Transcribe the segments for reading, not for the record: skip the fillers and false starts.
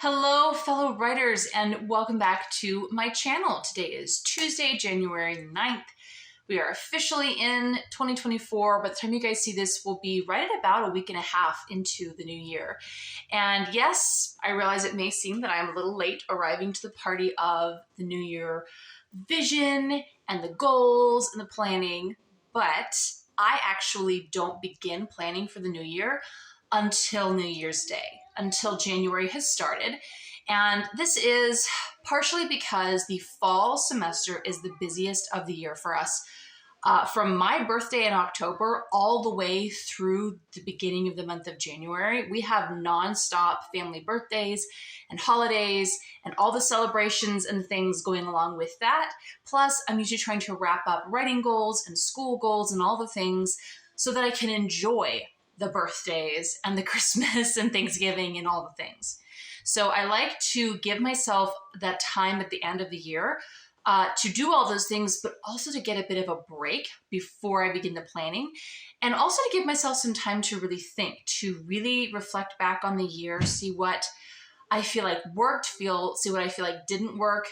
Hello, fellow writers, and welcome back to my channel. Today is Tuesday, January 9th. We are officially in 2024. By the time you guys see this, we'll be right at about a week and a half into the new year. And yes, I realize it may seem that I'm a little late arriving to the party of the new year vision and the goals and the planning, but I actually don't begin planning for the new year until New Year's Day, until January has started. And this is partially because the fall semester is the busiest of the year for us. From my birthday in October all the way through the beginning of the month of January, we have nonstop family birthdays and holidays and all the celebrations and things going along with that. Plus, I'm usually trying to wrap up writing goals and school goals and all the things so that I can enjoy the birthdays and the Christmas and Thanksgiving and all the things. So I like to give myself that time at the end of the year to do all those things, but also to get a bit of a break before I begin the planning. And also to give myself some time to really think, to really reflect back on the year, see what I feel like worked, see what I feel like didn't work,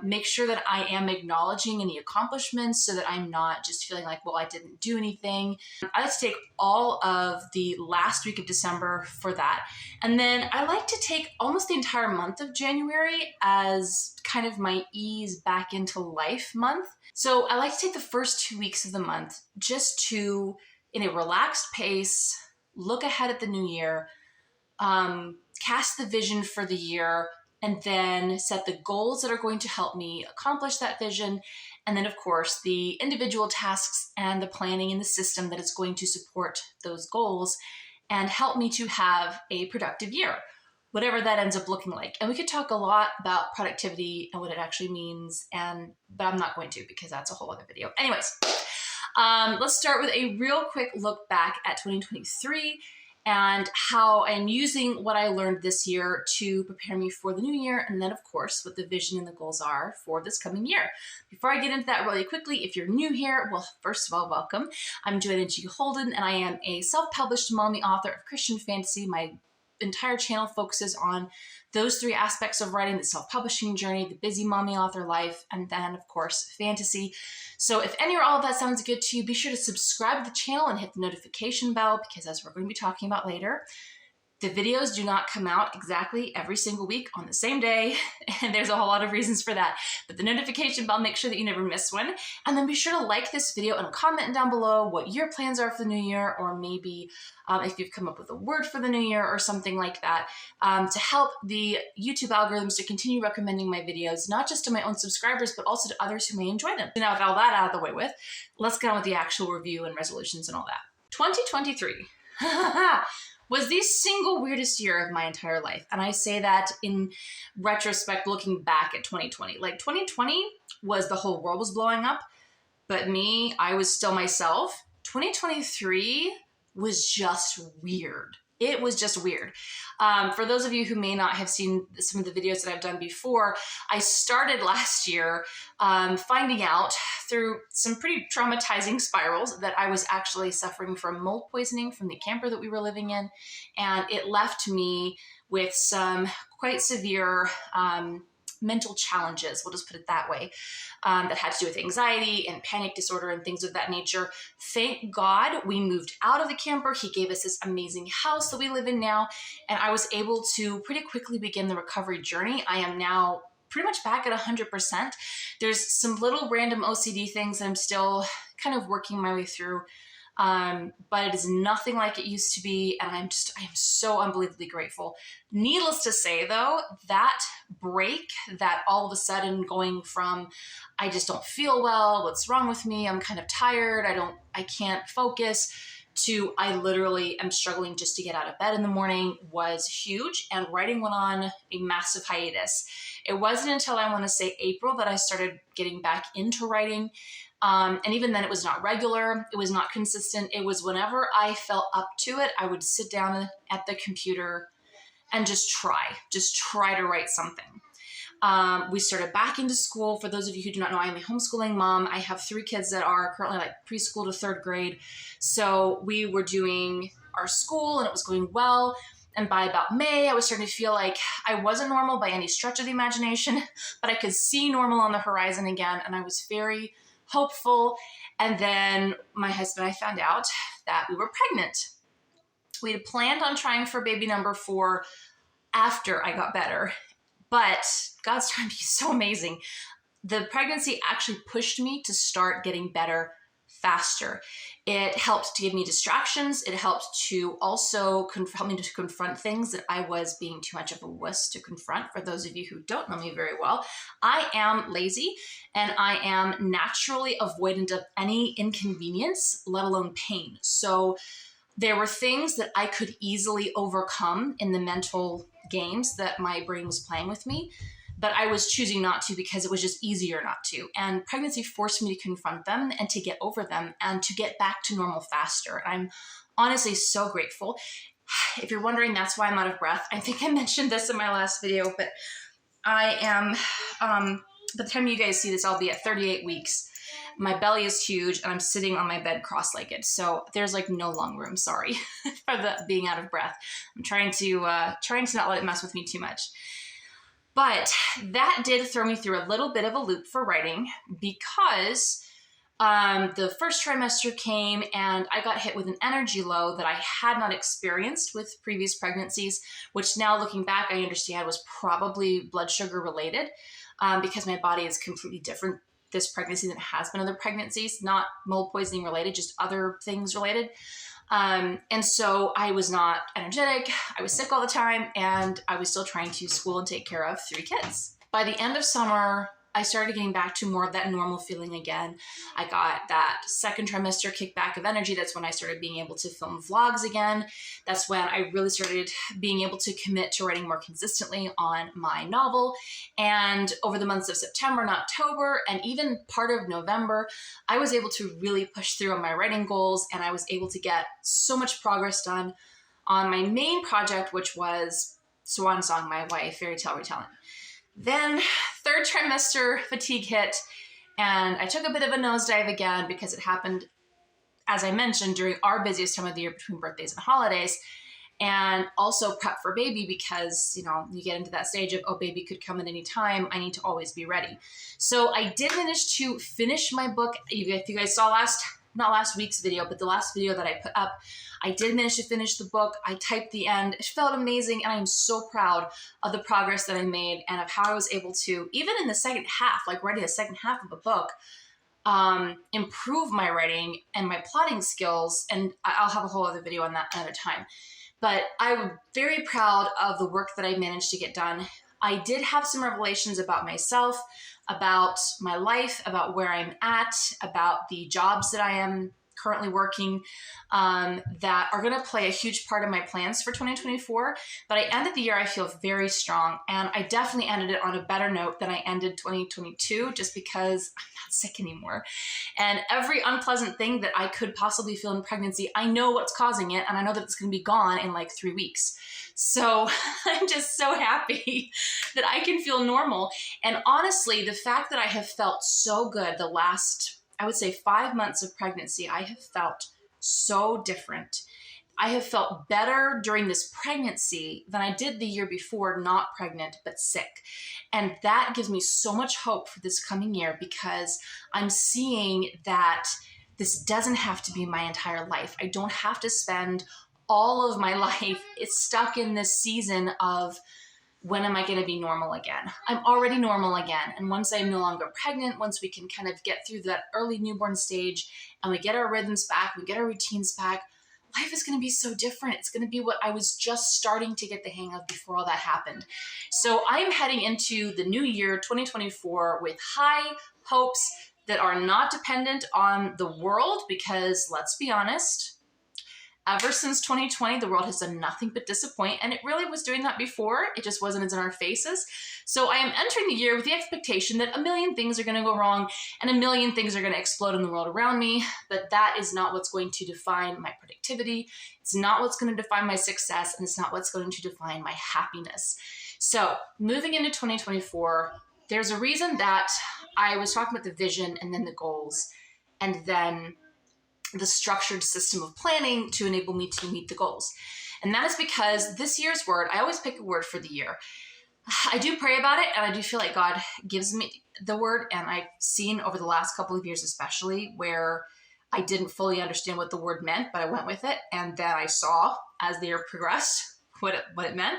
make sure that I am acknowledging any accomplishments so that I'm not just feeling like, well, I didn't do anything. I like to take all of the last week of December for that. And then I like to take almost the entire month of January as kind of my ease back into life month. So I like to take the first 2 weeks of the month just to, in a relaxed pace, look ahead at the new year, cast the vision for the year, and then set the goals that are going to help me accomplish that vision. And then, of course, the individual tasks and the planning and the system that is going to support those goals and help me to have a productive year, whatever that ends up looking like. And we could talk a lot about productivity and what it actually means, but I'm not going to because that's a whole other video. Anyways, let's start with a real quick look back at 2023 and how I'm using what I learned this year to prepare me for the new year. And then, of course, what the vision and the goals are for this coming year. Before I get into that really quickly, if you're new here, well, first of all, welcome. I'm Joanna G. Holden, and I am a self-published mommy author of Christian fantasy. My entire channel focuses on those three aspects of writing: the self-publishing journey, the busy mommy author life, and then, of course, fantasy. So if any or all of that sounds good to you, be sure to subscribe to the channel and hit the notification bell, because as we're going to be talking about later, the videos do not come out exactly every single week on the same day, and there's a whole lot of reasons for that. But the notification bell makes sure that you never miss one. And then be sure to like this video and comment down below what your plans are for the new year, or maybe if you've come up with a word for the new year or something like that, to help the YouTube algorithms to continue recommending my videos, not just to my own subscribers, but also to others who may enjoy them. So now with all that out of the way with, let's get on with the actual review and resolutions and all that. 2023. Was the single weirdest year of my entire life. And I say that in retrospect, looking back at 2020. Like 2020 was the whole world was blowing up, but me, I was still myself. 2023 was just weird. It was just weird. For those of you who may not have seen some of the videos that I've done before, I started last year finding out through some pretty traumatizing spirals that I was actually suffering from mold poisoning from the camper that we were living in. And it left me with some quite severe mental challenges, we'll just put it that way, that had to do with anxiety and panic disorder and things of that nature. Thank God we moved out of the camper. He gave us this amazing house that we live in now, and I was able to pretty quickly begin the recovery journey. I am now pretty much back at 100%. There's some little random OCD things that I'm still kind of working my way through, but it is nothing like it used to be, and I am so unbelievably grateful. Needless to say, though, that break, that all of a sudden going from I just don't feel well, what's wrong with me, I'm kind of tired, I can't focus, to I literally am struggling just to get out of bed in the morning was huge, and writing went on a massive hiatus. It wasn't until I want to say April that I started getting back into writing. And even then it was not regular, it was not consistent. It was whenever I felt up to it, I would sit down at the computer and just try to write something. We started back into school. For those of you who do not know, I am a homeschooling mom. I have 3 kids that are currently like preschool to 3rd grade. So we were doing our school and it was going well. And by about May, I was starting to feel like I wasn't normal by any stretch of the imagination, but I could see normal on the horizon again. And I was very hopeful. And then my husband and I found out that we were pregnant. We had planned on trying for baby number 4 after I got better, but God's timing is so amazing. The pregnancy actually pushed me to start getting better faster. It helped to give me distractions. It helped to also help me to confront things that I was being too much of a wuss to confront. For those of you who don't know me very well, I am lazy and I am naturally avoidant of any inconvenience, let alone pain. So there were things that I could easily overcome in the mental games that my brain was playing with me, but I was choosing not to because it was just easier not to. And pregnancy forced me to confront them and to get over them and to get back to normal faster. I'm honestly so grateful. If you're wondering, that's why I'm out of breath. I think I mentioned this in my last video, but I am, by the time you guys see this, I'll be at 38 weeks. My belly is huge and I'm sitting on my bed cross-legged. So there's like no lung room, sorry, for the being out of breath. I'm trying to not let it mess with me too much. But that did throw me through a little bit of a loop for writing because the first trimester came and I got hit with an energy low that I had not experienced with previous pregnancies, which now looking back, I understand was probably blood sugar related because my body is completely different this pregnancy than it has been other pregnancies, not mold poisoning related, just other things related. And so I was not energetic, I was sick all the time, and I was still trying to school and take care of 3 kids. By the end of summer, I started getting back to more of that normal feeling again. I got that second trimester kickback of energy. That's when I started being able to film vlogs again. That's when I really started being able to commit to writing more consistently on my novel. And over the months of September and October, and even part of November, I was able to really push through on my writing goals, and I was able to get so much progress done on my main project, which was Swan Song, My Wife, Fairy Tale Retelling. Then 3rd trimester fatigue hit, and I took a bit of a nosedive again because it happened, as I mentioned, during our busiest time of the year between birthdays and holidays, and also prep for baby because, you know, you get into that stage of, oh, baby could come at any time. I need to always be ready. So I did manage to finish my book. If you guys saw not last week's video, but the last video that I put up, I did manage to finish the book. I typed the end. It felt amazing, and I'm so proud of the progress that I made and of how I was able to, even in the second half, like writing the second half of a book, improve my writing and my plotting skills. And I'll have a whole other video on that another time. But I'm very proud of the work that I managed to get done. I did have some revelations about myself, about my life, about where I'm at, about the jobs that I am currently working that are going to play a huge part of my plans for 2024. But I ended the year, I feel very strong. And I definitely ended it on a better note than I ended 2022, just because I'm not sick anymore. And every unpleasant thing that I could possibly feel in pregnancy, I know what's causing it. And I know that it's going to be gone in like 3 weeks. So I'm just so happy that I can feel normal. And honestly, the fact that I have felt so good the last, I would say 5 months of pregnancy, I have felt so different. I have felt better during this pregnancy than I did the year before, not pregnant, but sick. And that gives me so much hope for this coming year because I'm seeing that this doesn't have to be my entire life. I don't have to spend all of my life stuck in this season of when am I going to be normal again? I'm already normal again. And once I'm no longer pregnant, once we can kind of get through that early newborn stage and we get our rhythms back, we get our routines back, life is going to be so different. It's going to be what I was just starting to get the hang of before all that happened. So I'm heading into the new year, 2024, with high hopes that are not dependent on the world because, let's be honest, ever since 2020, the world has done nothing but disappoint, and it really was doing that before. It just wasn't as in our faces. So I am entering the year with the expectation that a million things are going to go wrong and a million things are going to explode in the world around me, but that is not what's going to define my productivity. It's not what's going to define my success, and it's not what's going to define my happiness. So moving into 2024, there's a reason that I was talking about the vision and then the goals, and then the structured system of planning to enable me to meet the goals. And that is because this year's word, I always pick a word for the year. I do pray about it, and I do feel like God gives me the word, and I've seen over the last couple of years especially where I didn't fully understand what the word meant, but I went with it, and then I saw as the year progressed what it meant.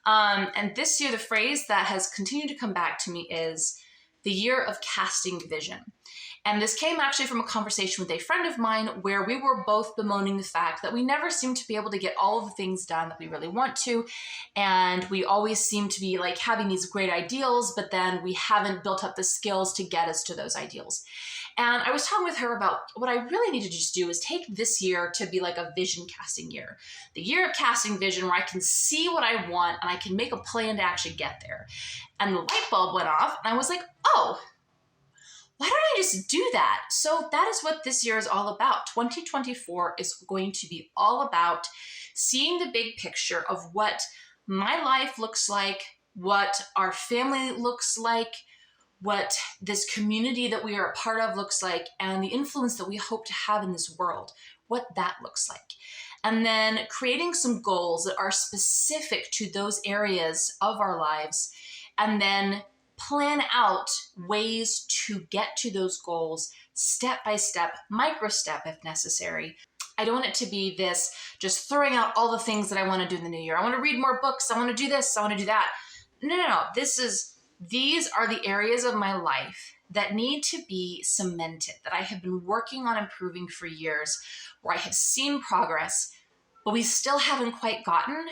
And this year, the phrase that has continued to come back to me is the year of casting vision. And this came actually from a conversation with a friend of mine where we were both bemoaning the fact that we never seem to be able to get all of the things done that we really want to. And we always seem to be like having these great ideals, but then we haven't built up the skills to get us to those ideals. And I was talking with her about what I really need to just do is take this year to be like a vision casting year. The year of casting vision where I can see what I want and I can make a plan to actually get there. And the light bulb went off and I was like, oh, why don't I just do that? So that is what this year is all about. 2024 is going to be all about seeing the big picture of what my life looks like, what our family looks like, what this community that we are a part of looks like, and the influence that we hope to have in this world, what that looks like. And then creating some goals that are specific to those areas of our lives, and then plan out ways to get to those goals step by step, micro step if necessary. I don't want it to be this just throwing out all the things that I want to do in the new year. I want to read more books. I want to do this. I want to do that. No. These are the areas of my life that need to be cemented, that I have been working on improving for years, where I have seen progress, but we still haven't quite gotten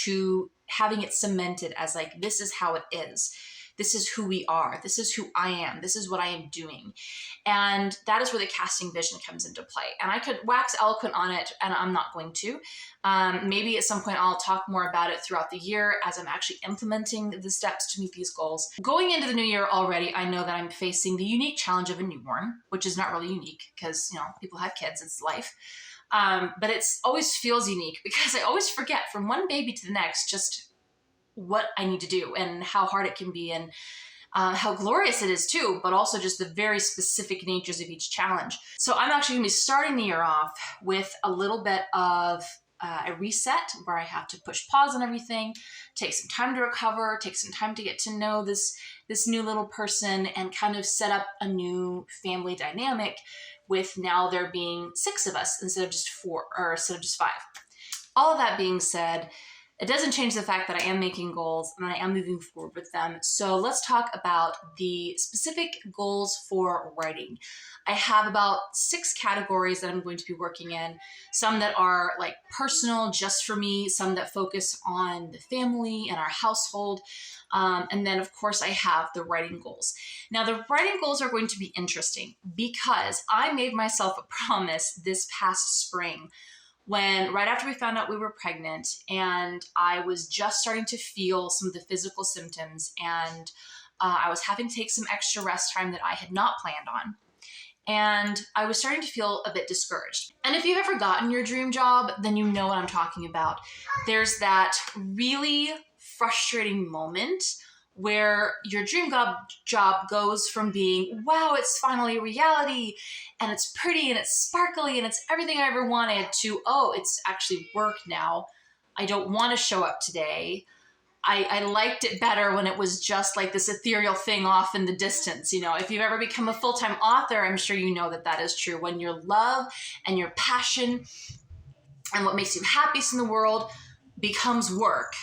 to having it cemented as like, this is how it is. This is who we are. This is who I am. This is what I am doing. And that is where the casting vision comes into play. And I could wax eloquent on it, and I'm not going to. Maybe at some point I'll talk more about it throughout the year as I'm actually implementing the steps to meet these goals. Going into the new year already, I know that I'm facing the unique challenge of a newborn, which is not really unique because, people have kids, it's life. But it always feels unique because I always forget from one baby to the next just what I need to do and how hard it can be and how glorious it is too, but also just the very specific natures of each challenge. So I'm actually gonna be starting the year off with a little bit of a reset where I have to push pause on everything, take some time to recover, take some time to get to know this new little person and kind of set up a new family dynamic with now there being 6 of us instead of just 4 or instead of just 5. All of that being said, it doesn't change the fact that I am making goals and I am moving forward with them. So let's talk about the specific goals for writing. I have about 6 categories that I'm going to be working in. Some that are like personal, just for me, some that focus on the family and our household. And then of course I have the writing goals. Now the writing goals are going to be interesting because I made myself a promise this past spring when right after we found out we were pregnant and I was just starting to feel some of the physical symptoms and I was having to take some extra rest time that I had not planned on. And I was starting to feel a bit discouraged. And if you've ever gotten your dream job, then you know what I'm talking about. There's that really frustrating moment where your dream job goes from being, wow, it's finally reality, and it's pretty, and it's sparkly, and it's everything I ever wanted, to, oh, it's actually work now. I don't want to show up today. I liked it better when it was just like this ethereal thing off in the distance. If you've ever become a full-time author, I'm sure you know that that is true. When your love and your passion and what makes you happiest in the world becomes work,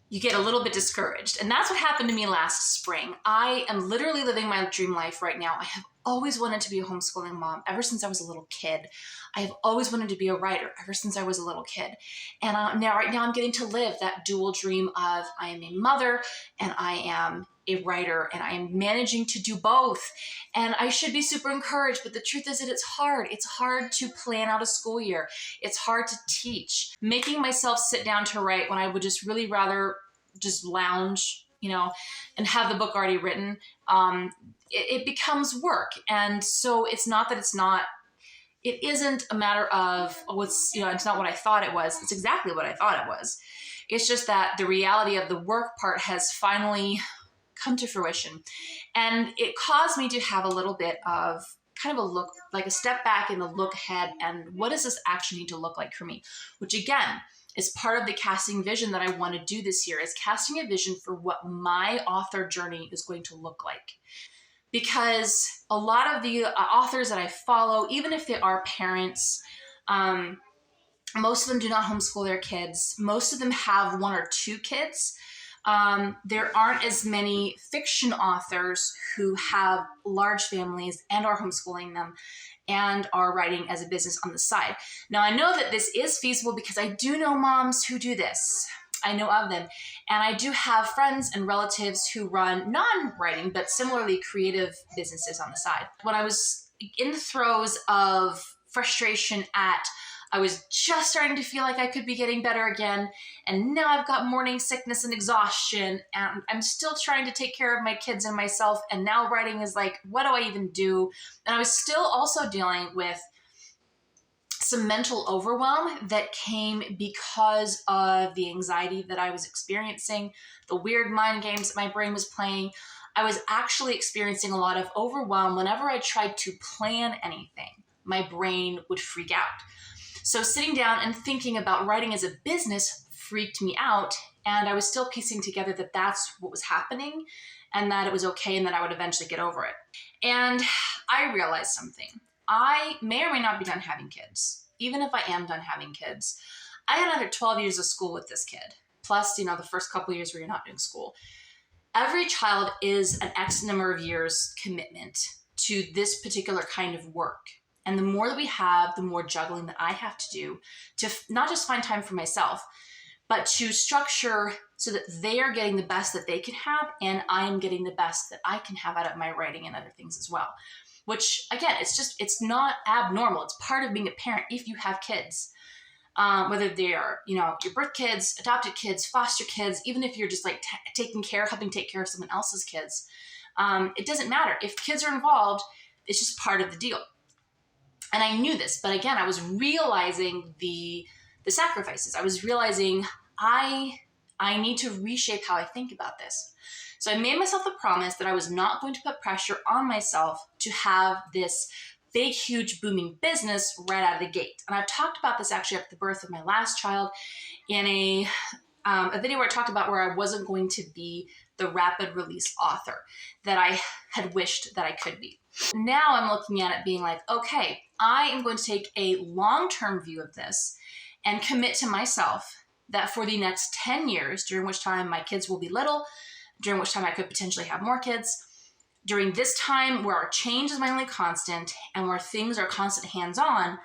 you get a little bit discouraged. And that's what happened to me last spring. I am literally living my dream life right now. I have always wanted to be a homeschooling mom ever since I was a little kid. I have always wanted to be a writer ever since I was a little kid. And right now I'm getting to live that dual dream of I am a mother and I am a writer, and I am managing to do both. And I should be super encouraged, but the truth is that it's hard. It's hard to plan out a school year. It's hard to teach. Making myself sit down to write when I would just really rather just lounge, and have the book already written, it becomes work. And so it's not that it isn't a matter of, it's not what I thought it was. It's exactly what I thought it was. It's just that the reality of the work part has finally come to fruition. And it caused me to have a little bit of kind of a look, like a step back and a look ahead, and what does this actually need to look like for me? Which again, is part of the casting vision that I want to do this year, is casting a vision for what my author journey is going to look like. Because a lot of the authors that I follow, even if they are parents, most of them do not homeschool their kids. Most of them have 1 or 2 kids. There aren't as many fiction authors who have large families and are homeschooling them and are writing as a business on the side. Now, I know that this is feasible because I do know moms who do this. I know of them. And I do have friends and relatives who run non-writing, but similarly creative businesses on the side. When I was in the throes of frustration I was just starting to feel like I could be getting better again. And now I've got morning sickness and exhaustion, and I'm still trying to take care of my kids and myself. And now writing is like, what do I even do? And I was still also dealing with some mental overwhelm that came because of the anxiety that I was experiencing, the weird mind games that my brain was playing. I was actually experiencing a lot of overwhelm whenever I tried to plan anything. My brain would freak out. So sitting down and thinking about writing as a business freaked me out, and I was still piecing together that that's what was happening and that it was okay and that I would eventually get over it. And I realized something. I may or may not be done having kids. Even if I am done having kids, I had another 12 years of school with this kid. Plus, the first couple of years where you're not doing school. Every child is an X number of years commitment to this particular kind of work. And the more that we have, the more juggling that I have to do to not just find time for myself, but to structure so that they are getting the best that they can have and I am getting the best that I can have out of my writing and other things as well. Which, again, it's not abnormal. It's part of being a parent if you have kids. Whether they are, your birth kids, adopted kids, foster kids, even if you're just like helping take care of someone else's kids. It doesn't matter. If kids are involved, it's just part of the deal. And I knew this, but again, I was realizing the sacrifices. I was realizing I need to reshape how I think about this. So I made myself the promise that I was not going to put pressure on myself to have this big, huge, booming business right out of the gate. And I've talked about this actually at the birth of my last child in a video where I talked about where I wasn't going to be the rapid release author that I had wished that I could be. Now I'm looking at it being like, okay, I am going to take a long-term view of this and commit to myself that for the next 10 years, during which time my kids will be little, during which time I could potentially have more kids, during this time where our change is my only constant and where things are constant hands-on,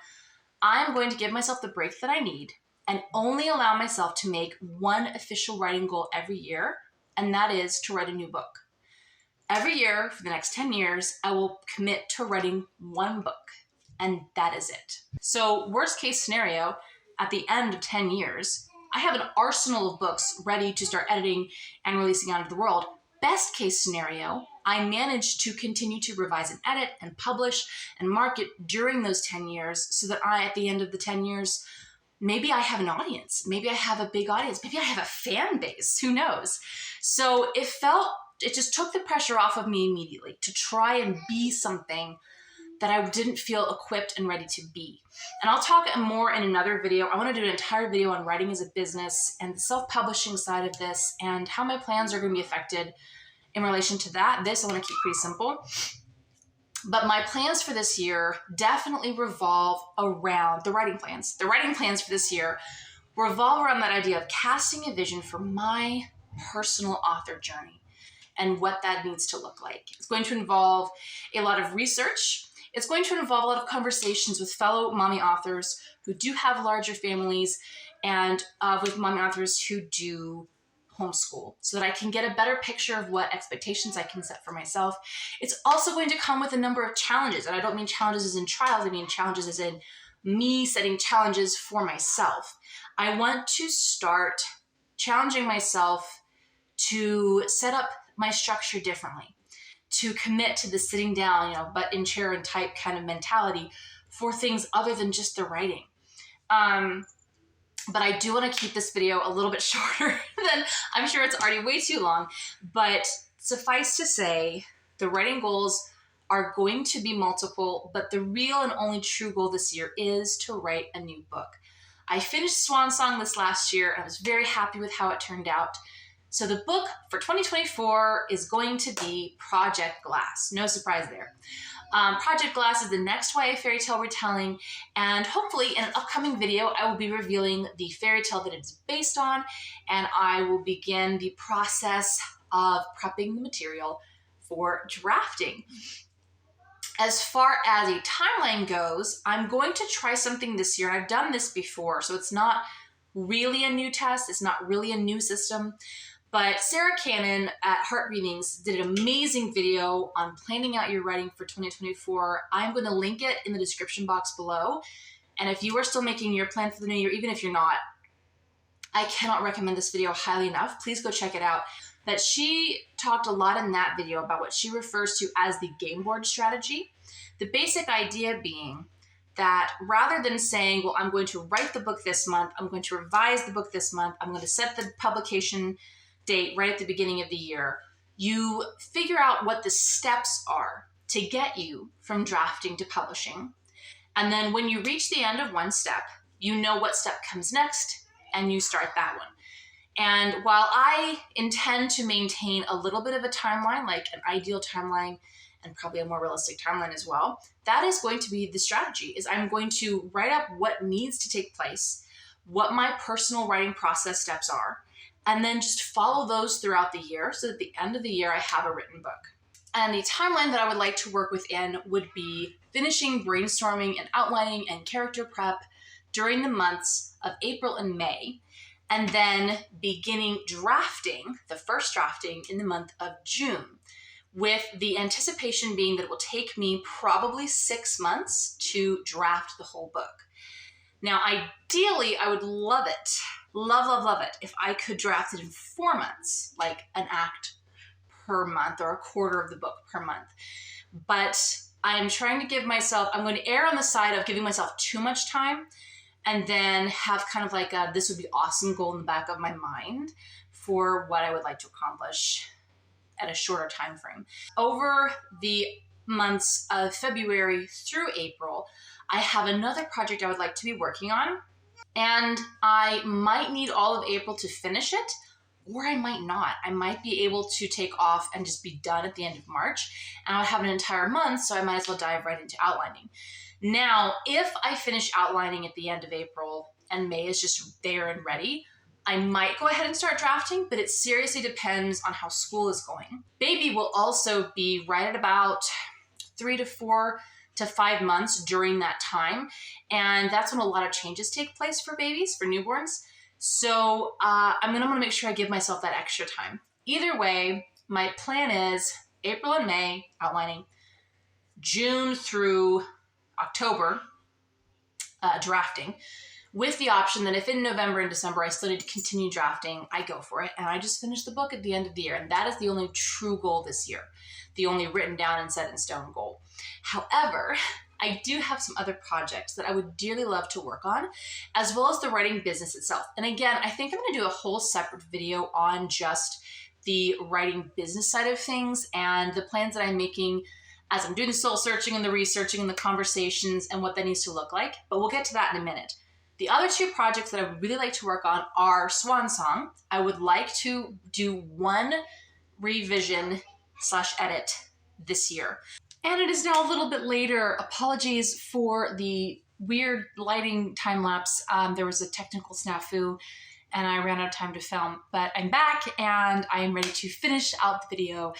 I'm going to give myself the break that I need and only allow myself to make one official writing goal every year, and that is to write a new book. Every year for the next 10 years, I will commit to writing one book, and that is it. So worst case scenario, at the end of 10 years, I have an arsenal of books ready to start editing and releasing out into the world. Best case scenario, I manage to continue to revise and edit and publish and market during those 10 years so that at the end of the 10 years, maybe I have an audience. Maybe I have a big audience. Maybe I have a fan base. Who knows? So it just took the pressure off of me immediately to try and be something that I didn't feel equipped and ready to be. And I'll talk more in another video. I want to do an entire video on writing as a business and the self-publishing side of this and how my plans are going to be affected in relation to that. This I want to keep pretty simple. But my plans for this year definitely revolve around the writing plans. The writing plans for this year revolve around that idea of casting a vision for my personal author journey and what that needs to look like. It's going to involve a lot of research. It's going to involve a lot of conversations with fellow mommy authors who do have larger families and with mommy authors who do homeschool so that I can get a better picture of what expectations I can set for myself. It's also going to come with a number of challenges, and I don't mean challenges as in trials, I mean challenges as in me setting challenges for myself. I want to start challenging myself to set up my structure differently, to commit to the sitting down, butt in chair and type kind of mentality for things other than just the writing. But I do want to keep this video a little bit shorter than I'm sure it's already way too long. But suffice to say, the writing goals are going to be multiple, but the real and only true goal this year is to write a new book. I finished Swan Song this last year, and I was very happy with how it turned out. So the book for 2024 is going to be Project Glass. No surprise there. Project Glass is the next YA fairy tale retelling, and hopefully in an upcoming video, I will be revealing the fairy tale that it's based on, and I will begin the process of prepping the material for drafting. As far as a timeline goes, I'm going to try something this year. I've done this before, so it's not really a new test. It's not really a new system. But Sarra Cannon at Heart Readings did an amazing video on planning out your writing for 2024. I'm going to link it in the description box below. And if you are still making your plan for the new year, even if you're not, I cannot recommend this video highly enough. Please go check it out. But she talked a lot in that video about what she refers to as the game board strategy. The basic idea being that rather than saying, well, I'm going to write the book this month, I'm going to revise the book this month, I'm going to set the publication date right at the beginning of the year, you figure out what the steps are to get you from drafting to publishing. And then when you reach the end of one step, you know what step comes next and you start that one. And while I intend to maintain a little bit of a timeline, like an ideal timeline and probably a more realistic timeline as well, that is going to be the strategy. Is I'm going to write up what needs to take place, what my personal writing process steps are, and then just follow those throughout the year so that at the end of the year I have a written book. And the timeline that I would like to work within would be finishing brainstorming and outlining and character prep during the months of April and May, and then beginning drafting, the first drafting, in the month of June, with the anticipation being that it will take me probably 6 months to draft the whole book. Now, ideally, I would love it, love it, if I could draft it in 4 months, like an act per month or a quarter of the book per month. But I am trying to give myself, I'm going to err on the side of giving myself too much time and then have kind of like a this would be awesome goal in the back of my mind for what I would like to accomplish at a shorter time frame. Over the months of February through April, I have another project I would like to be working on, and I might need all of April to finish it, or I might not. I might be able to take off and just be done at the end of March, and I'll have an entire month, so I might as well dive right into outlining. Now, if I finish outlining at the end of April and May is just there and ready, I might go ahead and start drafting, but it seriously depends on how school is going. Baby will also be right at about 3 to 4 to 5 months during that time. And that's when a lot of changes take place for babies, for newborns. So I'm gonna make sure I give myself that extra time. Either way, my plan is April and May outlining, June through October drafting, with the option that if in November and December I still need to continue drafting, I go for it and I just finish the book at the end of the year. And that is the only true goal this year, the only written down and set in stone goal. However, I do have some other projects that I would dearly love to work on, as well as the writing business itself. And again, I think I'm going to do a whole separate video on just the writing business side of things and the plans that I'm making as I'm doing the soul searching and the researching and the conversations and what that needs to look like. But we'll get to that in a minute. The other two projects that I would really like to work on are Swan Song. I would like to do one revision / edit this year. And it is now a little bit later. Apologies for the weird lighting time lapse. There was a technical snafu and I ran out of time to film, but I'm back and I am ready to finish out the video,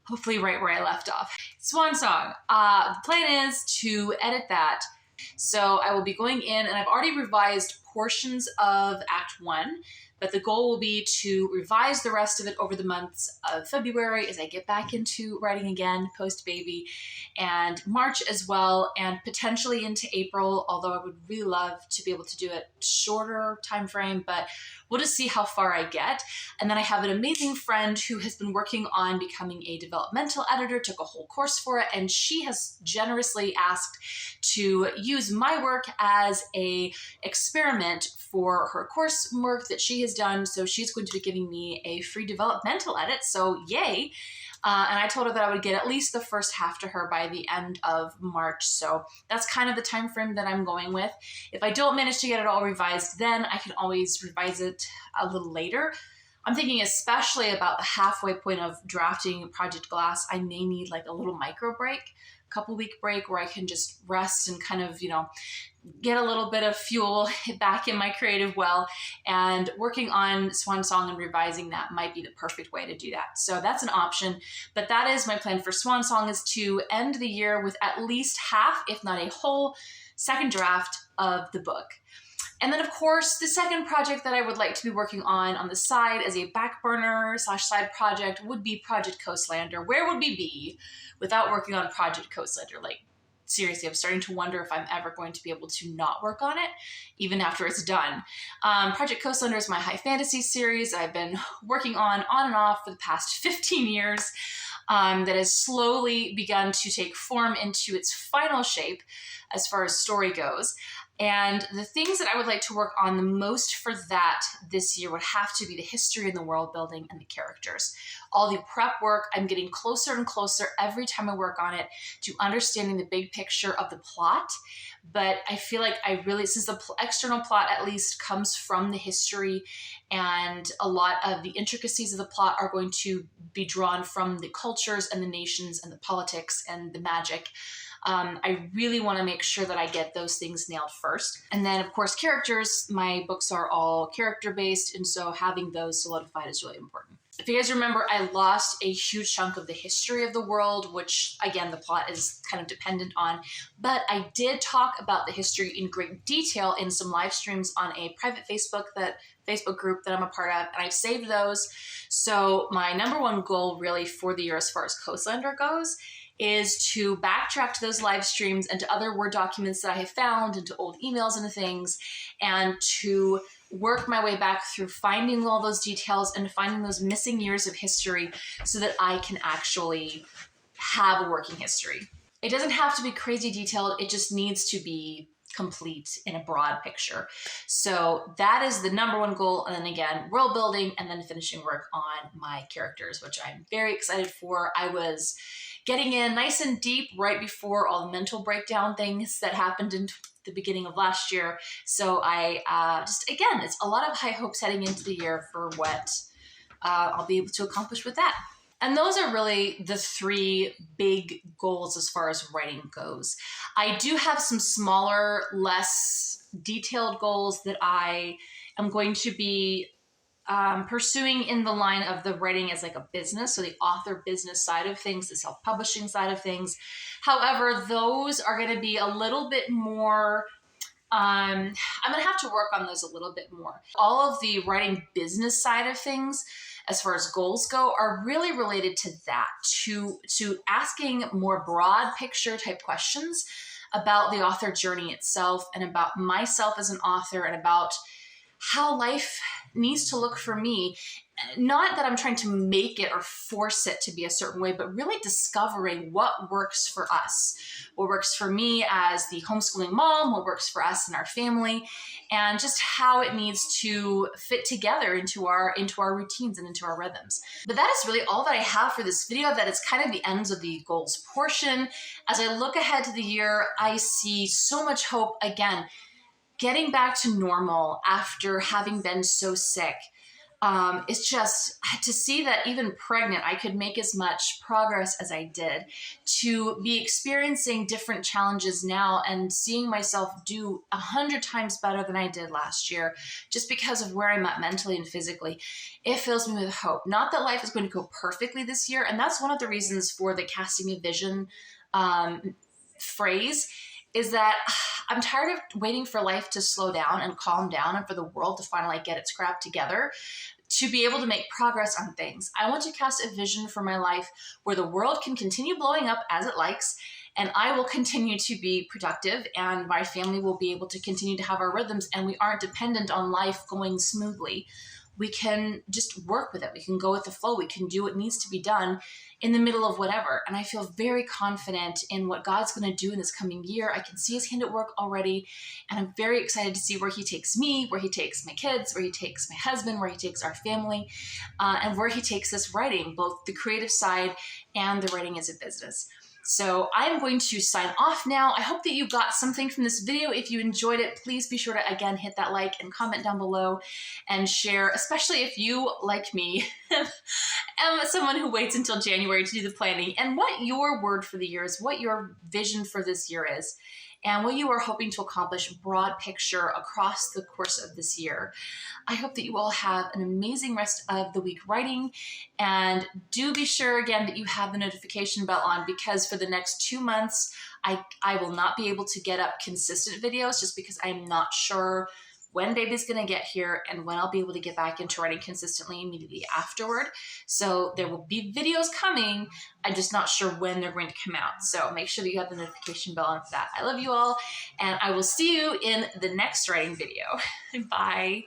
hopefully right where I left off. Swan Song. The plan is to edit that. So I will be going in, and I've already revised portions of Act 1, but the goal will be to revise the rest of it over the months of February as I get back into writing again post-baby, and March as well, and potentially into April, although I would really love to be able to do it shorter time frame, but we'll just see how far I get. And then I have an amazing friend who has been working on becoming a developmental editor, took a whole course for it, and she has generously asked to use my work as a experiment for her coursework that she has done, so she's going to be giving me a free developmental edit, so yay. And I told her that I would get at least the first half to her by the end of March. So that's kind of the time frame that I'm going with. If I don't manage to get it all revised, then I can always revise it a little later. I'm thinking especially about the halfway point of drafting Project Glass, I may need like a little micro break, couple week break where I can just rest and kind of, get a little bit of fuel back in my creative well, and working on Swan Song and revising that might be the perfect way to do that. So that's an option, but that is my plan for Swan Song, is to end the year with at least half, if not a whole second draft of the book. And then, of course, the second project that I would like to be working on the side as a back burner / side project would be Project Coastlander. Where would we be without working on Project Coastlander? Like, seriously, I'm starting to wonder if I'm ever going to be able to not work on it, even after it's done. Project Coastlander is my high fantasy series I've been working on and off for the past 15 years. That has slowly begun to take form into its final shape as far as story goes. And the things that I would like to work on the most for that this year would have to be the history and the world building and the characters. All the prep work, I'm getting closer and closer every time I work on it to understanding the big picture of the plot. But I feel like since the external plot at least comes from the history, and a lot of the intricacies of the plot are going to be drawn from the cultures and the nations and the politics and the magic. I really want to make sure that I get those things nailed first. And then, of course, characters. My books are all character-based, and so having those solidified is really important. If you guys remember, I lost a huge chunk of the history of the world, which, again, the plot is kind of dependent on. But I did talk about the history in great detail in some live streams on a private Facebook group that I'm a part of, and I've saved those. So my number one goal really for the year as far as Coastlander goes is to backtrack to those live streams and to other Word documents that I have found and to old emails and things, and to work my way back through finding all those details and finding those missing years of history so that I can actually have a working history. It doesn't have to be crazy detailed. It just needs to be complete in a broad picture. So that is the number one goal. And then again, world building, and then finishing work on my characters, which I'm very excited for. I was getting in nice and deep right before all the mental breakdown things that happened in the beginning of last year. So again, it's a lot of high hopes heading into the year for what I'll be able to accomplish with that. And those are really the three big goals as far as writing goes. I do have some smaller, less detailed goals that I am going to be pursuing in the line of the writing as like a business, so the author business side of things, the self-publishing side of things. However, those are going to be a little bit more, I'm going to have to work on those a little bit more. All of the writing business side of things, as far as goals go, are really related to that, to asking more broad picture type questions about the author journey itself and about myself as an author and about how life needs to look for me. Not that I'm trying to make it or force it to be a certain way, but really discovering what works for us, what works for me as the homeschooling mom, what works for us and our family, and just how it needs to fit together into our routines and into our rhythms. But that is really all that I have for this video. That is kind of the ends of the goals portion. As I look ahead to the year, I see so much hope. Again, getting back to normal after having been so sick. It's just to see that even pregnant, I could make as much progress as I did, to be experiencing different challenges now and seeing myself do 100 times better than I did last year, just because of where I'm at mentally and physically. It fills me with hope. Not that life is going to go perfectly this year. And that's one of the reasons for the casting a vision phrase, is that I'm tired of waiting for life to slow down and calm down and for the world to finally get its crap together to be able to make progress on things. I want to cast a vision for my life where the world can continue blowing up as it likes, and I will continue to be productive, and my family will be able to continue to have our rhythms, and we aren't dependent on life going smoothly we can just work with it. We can go with the flow. We can do what needs to be done in the middle of whatever. And I feel very confident in what God's going to do in this coming year. I can see his hand at work already. And I'm very excited to see where he takes me, where he takes my kids, where he takes my husband, where he takes our family, and where he takes us writing, both the creative side and the writing as a business. So I'm going to sign off now. I hope that you got something from this video. If you enjoyed it, please be sure to, again, hit that like and comment down below and share, especially if you, like me, am someone who waits until January to do the planning, and what your word for the year is, what your vision for this year is, and what you are hoping to accomplish, broad picture across the course of this year. I hope that you all have an amazing rest of the week writing, and do be sure again that you have the notification bell on, because for the next 2 months, I will not be able to get up consistent videos just because I'm not sure when baby's gonna get here and when I'll be able to get back into writing consistently immediately afterward. So there will be videos coming. I'm just not sure when they're going to come out. So make sure that you have the notification bell on for that. I love you all, and I will see you in the next writing video. Bye.